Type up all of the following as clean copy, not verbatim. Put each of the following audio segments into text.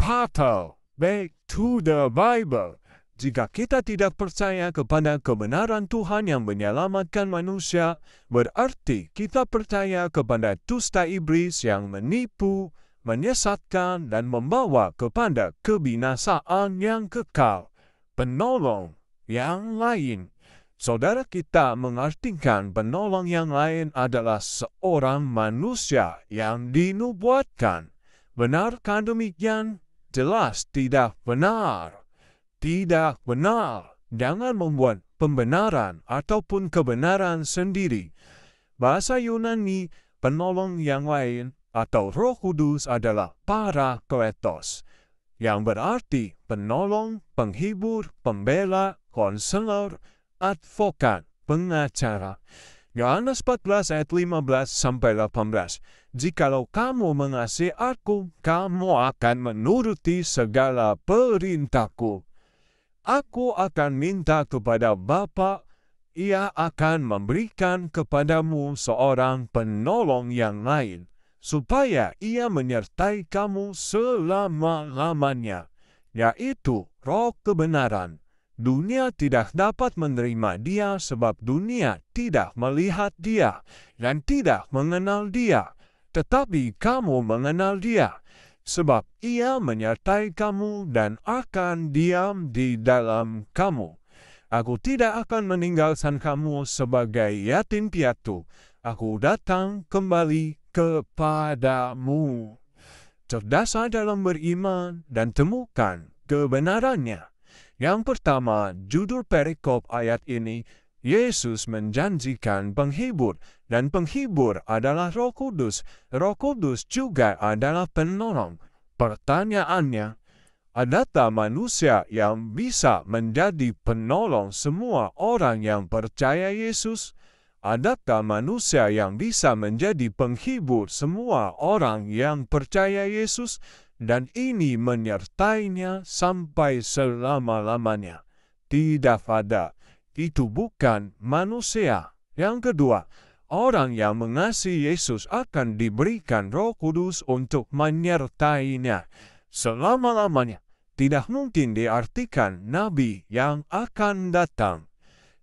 fatal. Back to the Bible. Jika kita tidak percaya kepada kebenaran Tuhan yang menyelamatkan manusia, berarti kita percaya kepada dusta iblis yang menipu, menyesatkan, dan membawa kepada kebinasaan yang kekal. Penolong yang lain. Saudara, kita mengartikan penolong yang lain adalah seorang manusia yang dinubuatkan. Benarkah demikian? Jelas tidak benar. Tidak benar. Jangan membuat pembenaran ataupun kebenaran sendiri. Bahasa Yunani penolong yang lain atau Roh Kudus adalah Parakletos, yang berarti penolong, penghibur, pembela, konselor, advokat, pengacara. Yohanes 14 ayat 15-18. Jikalau kamu mengasihi aku, kamu akan menuruti segala perintahku. Aku akan minta kepada Bapa, Ia akan memberikan kepadamu seorang penolong yang lain, supaya Ia menyertai kamu selama-lamanya, yaitu Roh kebenaran. Dunia tidak dapat menerima Dia sebab dunia tidak melihat Dia dan tidak mengenal Dia. Tetapi kamu mengenal Dia, sebab Ia menyertai kamu dan akan diam di dalam kamu. Aku tidak akan meninggalkan kamu sebagai yatim piatu. Aku datang kembali kepadamu. Cerdaslah dalam beriman dan temukan kebenarannya. Yang pertama, judul perikop ayat ini, Yesus menjanjikan penghibur, dan penghibur adalah Roh Kudus. Roh Kudus juga adalah penolong. Pertanyaannya, adakah manusia yang bisa menjadi penolong semua orang yang percaya Yesus? Adakah manusia yang bisa menjadi penghibur semua orang yang percaya Yesus? Dan ini menyertainya sampai selama-lamanya. Tidak ada. Itu bukan manusia. Yang kedua, orang yang mengasihi Yesus akan diberikan Roh Kudus untuk menyertainya selama-lamanya. Tidak mungkin diartikan nabi yang akan datang.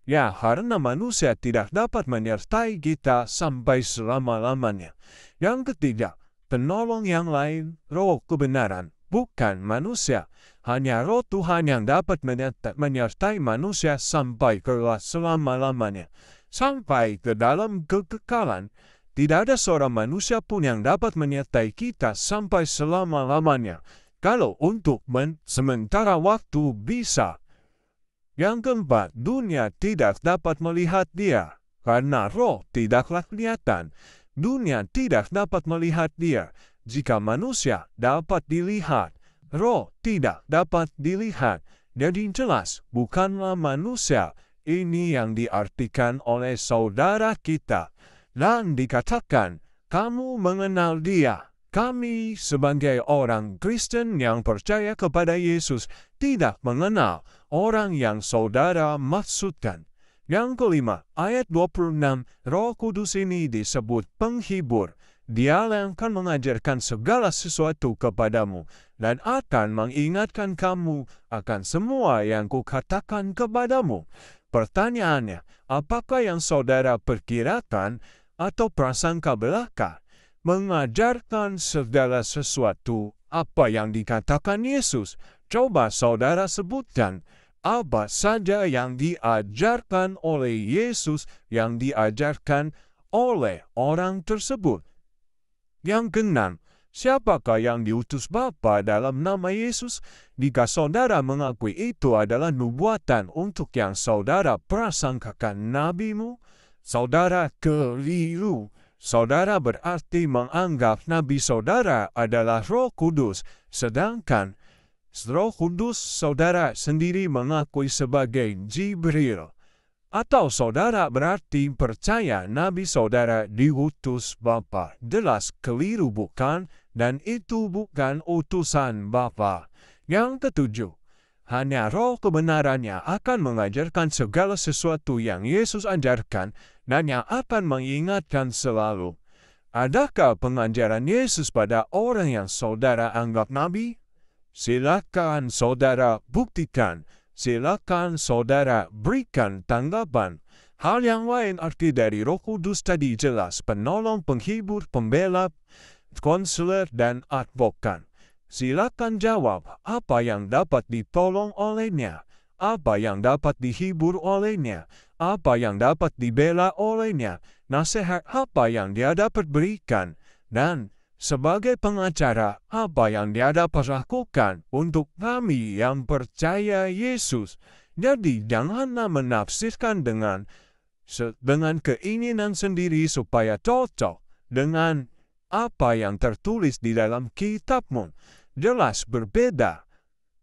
Ya, karena manusia tidak dapat menyertai kita sampai selama-lamanya. Yang ketiga, penolong yang lain, Roh kebenaran, bukan manusia. Hanya Roh Tuhan yang dapat menyertai manusia sampai ke selama-lamanya. Sampai ke dalam kekekalan, tidak ada seorang manusia pun yang dapat menyertai kita sampai selama-lamanya. Kalau untuk sementara waktu bisa. Yang keempat, dunia tidak dapat melihat Dia, karena roh tidaklah kelihatan. Dunia tidak dapat melihat Dia. Jika manusia dapat dilihat, roh tidak dapat dilihat. Jadi jelas, bukanlah manusia. Ini yang diartikan oleh saudara kita. Dan dikatakan, kamu mengenal Dia. Kami sebagai orang Kristen yang percaya kepada Yesus tidak mengenal orang yang saudara maksudkan. Yang kelima, ayat 26, Roh Kudus ini disebut penghibur. Dia yang akan mengajarkan segala sesuatu kepadamu dan akan mengingatkan kamu akan semua yang kukatakan kepadamu. Pertanyaannya, apakah yang saudara perkirakan atau prasangka belaka? Mengajarkan segala sesuatu apa yang dikatakan Yesus. Coba saudara sebutkan apa saja yang diajarkan oleh Yesus yang diajarkan oleh orang tersebut. Yang keenam, siapakah yang diutus Bapa dalam nama Yesus? Jika saudara mengakui itu adalah nubuatan untuk yang saudara prasangkakan nabimu, saudara keliru. Saudara berarti menganggap nabi saudara adalah Roh Kudus, sedangkan Roh Kudus saudara sendiri mengakui sebagai Jibril. Atau saudara berarti percaya nabi saudara diutus Bapa. Jelas keliru bukan? Dan itu bukan utusan Bapa. Yang ketujuh, hanya Roh kebenarannya akan mengajarkan segala sesuatu yang Yesus ajarkan dan yang akan mengingatkan selalu. Adakah pengajaran Yesus pada orang yang saudara anggap nabi? Silakan saudara buktikan, silakan saudara berikan tanggapan. Hal yang lain arti dari Roh Kudus tadi jelas penolong, penghibur, pembela, konselor, dan advokat. Silakan jawab apa yang dapat ditolong olehnya, apa yang dapat dihibur olehnya, apa yang dapat dibela olehnya, nasihat apa yang dia dapat berikan, dan sebagai pengacara, apa yang dia dapat lakukan untuk kami yang percaya Yesus. Jadi janganlah menafsirkan dengan keinginan sendiri supaya cocok dengan apa yang tertulis di dalam kitabmu. Jelas berbeda.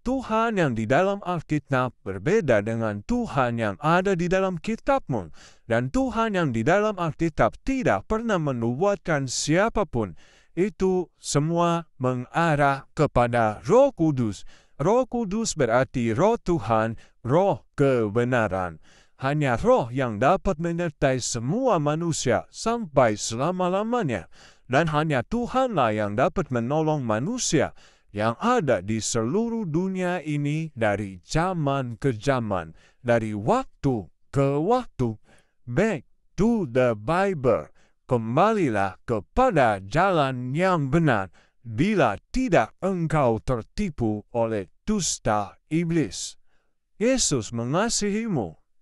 Tuhan yang di dalam Alkitab berbeda dengan Tuhan yang ada di dalam kitabmu. Dan Tuhan yang di dalam Alkitab tidak pernah menubuatkan siapapun. Itu semua mengarah kepada Roh Kudus. Roh Kudus berarti Roh Tuhan, Roh kebenaran. Hanya Roh yang dapat menyertai semua manusia sampai selama-lamanya. Dan hanya Tuhanlah yang dapat menolong manusia yang ada di seluruh dunia ini dari zaman ke zaman, dari waktu ke waktu. Back to the Bible. Kembalilah kepada jalan yang benar, bila tidak engkau tertipu oleh dusta iblis. Yesus mengasihimu.